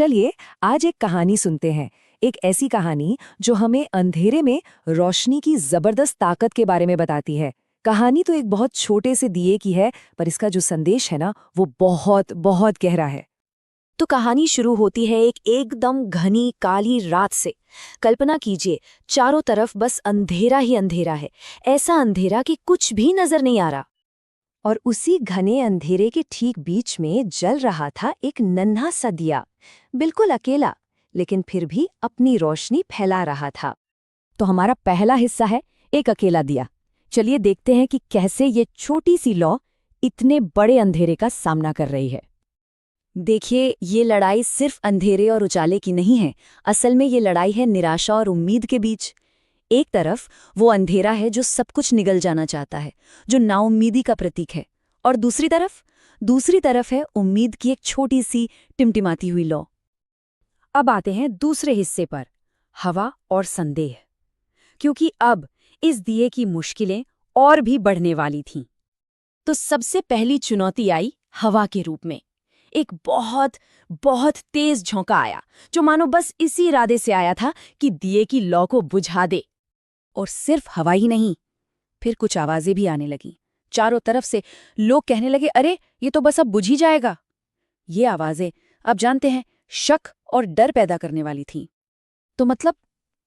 चलिए आज एक कहानी सुनते हैं। एक ऐसी कहानी जो हमें अंधेरे में रोशनी की जबरदस्त ताकत के बारे में बताती है। कहानी तो एक बहुत छोटे से दिए की है, पर इसका जो संदेश है ना, वो बहुत बहुत गहरा है। तो कहानी शुरू होती है एक एकदम घनी काली रात से। कल्पना कीजिए, चारों तरफ बस अंधेरा ही अंधेरा है। ऐसा अंधेरा कि कुछ भी नजर नहीं आ रहा। और उसी घने अंधेरे के ठीक बीच में जल रहा था एक नन्हा सा दिया, बिल्कुल अकेला, लेकिन फिर भी अपनी रोशनी फैला रहा था। तो हमारा पहला हिस्सा है एक अकेला दिया। चलिए देखते हैं कि कैसे ये छोटी सी लौ इतने बड़े अंधेरे का सामना कर रही है। देखिए, ये लड़ाई सिर्फ अंधेरे और उजाले की नहीं है। असल में ये लड़ाई है निराशा और उम्मीद के बीच। एक तरफ वो अंधेरा है जो सब कुछ निगल जाना चाहता है, जो नाउम्मीदी का प्रतीक है, और दूसरी तरफ है उम्मीद की एक छोटी सी टिमटिमाती हुई लौ। अब आते हैं दूसरे हिस्से पर, हवा और संदेह। क्योंकि अब इस दिए की मुश्किलें और भी बढ़ने वाली थीं। तो सबसे पहली चुनौती आई हवा के रूप में। एक बहुत बहुत तेज झोंका आया, जो मानो बस इसी इरादे से आया था कि दिए की लौ को बुझा दे। और सिर्फ हवा ही नहीं, फिर कुछ आवाजें भी आने लगीं। चारों तरफ से लोग कहने लगे, अरे ये तो बस अब बुझ ही जाएगा। ये आवाजें, अब जानते हैं, शक और डर पैदा करने वाली थीं। तो मतलब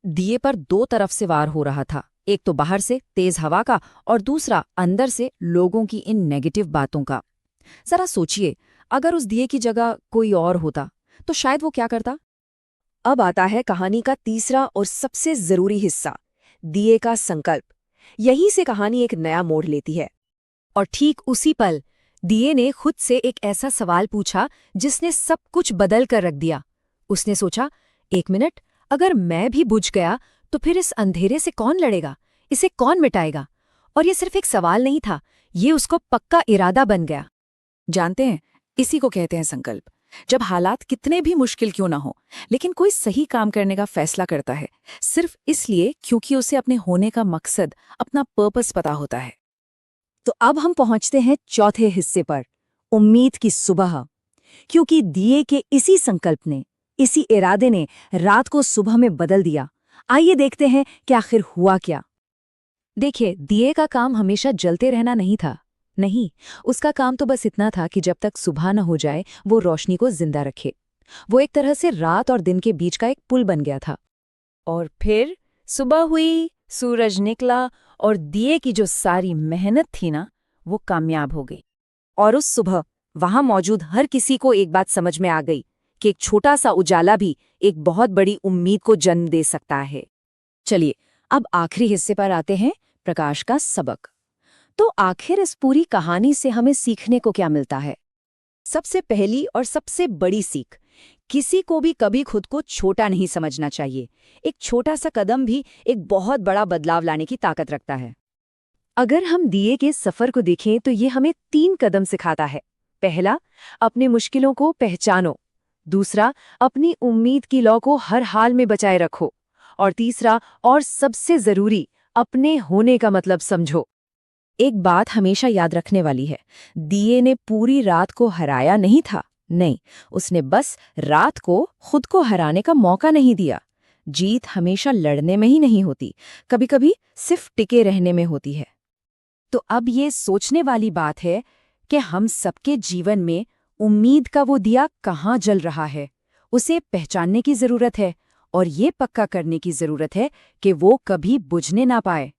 दिए पर दो तरफ से वार हो रहा था, एक तो बाहर से तेज हवा का, और दूसरा अंदर से लोगों की इन नेगेटिव बातों का। जरा सोचिए, अगर उस दिए की जगह कोई और होता तो शायद वो क्या करता। अब आता है कहानी का तीसरा और सबसे जरूरी हिस्सा, दिए का संकल्प। यहीं से कहानी एक नया मोड़ लेती है। और ठीक उसी पल दिए ने खुद से एक ऐसा सवाल पूछा जिसने सब कुछ बदल कर रख दिया। उसने सोचा, एक मिनट, अगर मैं भी बुझ गया तो फिर इस अंधेरे से कौन लड़ेगा, इसे कौन मिटाएगा। और ये सिर्फ एक सवाल नहीं था, ये उसको पक्का इरादा बन गया। जानते हैं, इसी को कहते हैं संकल्प। जब हालात कितने भी मुश्किल क्यों ना हो, लेकिन कोई सही काम करने का फैसला करता है, सिर्फ इसलिए क्योंकि उसे अपने होने का मकसद, अपना पर्पस पता होता है। तो अब हम पहुंचते हैं चौथे हिस्से पर, उम्मीद की सुबह। क्योंकि दिए के इसी संकल्प ने, इसी इरादे ने रात को सुबह में बदल दिया। आइए देखते हैं कि आखिर हुआ क्या। देखिए, दिए का काम हमेशा जलते रहना नहीं था। नहीं, उसका काम तो बस इतना था कि जब तक सुबह न हो जाए वो रोशनी को जिंदा रखे। वो एक तरह से रात और दिन के बीच का एक पुल बन गया था। और फिर सुबह हुई, सूरज निकला, और दिए की जो सारी मेहनत थी ना, वो कामयाब हो गई। और उस सुबह वहां मौजूद हर किसी को एक बात समझ में आ गई कि एक छोटा सा उजाला भी एक बहुत बड़ी उम्मीद को जन्म दे सकता है। चलिए अब आखिरी हिस्से पर आते हैं, प्रकाश का सबक। तो आखिर इस पूरी कहानी से हमें सीखने को क्या मिलता है? सबसे पहली और सबसे बड़ी सीख, किसी को भी कभी खुद को छोटा नहीं समझना चाहिए। एक छोटा सा कदम भी एक बहुत बड़ा बदलाव लाने की ताकत रखता है। अगर हम दिए के सफर को देखें तो ये हमें 3 कदम सिखाता है। पहला, अपनी मुश्किलों को पहचानो। दूसरा, अपनी उम्मीद की लौ को हर हाल में बचाए रखो। और तीसरा, और सबसे जरूरी, अपने होने का मतलब समझो। एक बात हमेशा याद रखने वाली है, दिए ने पूरी रात को हराया नहीं था। नहीं, उसने बस रात को खुद को हराने का मौका नहीं दिया। जीत हमेशा लड़ने में ही नहीं होती, कभी-कभी सिर्फ टिके रहने में होती है। तो अब ये सोचने वाली बात है कि हम सबके जीवन में उम्मीद का वो दिया कहाँ जल रहा है। उसे पहचानने की जरूरत है, और ये पक्का करने की जरूरत है कि वो कभी बुझने ना पाए।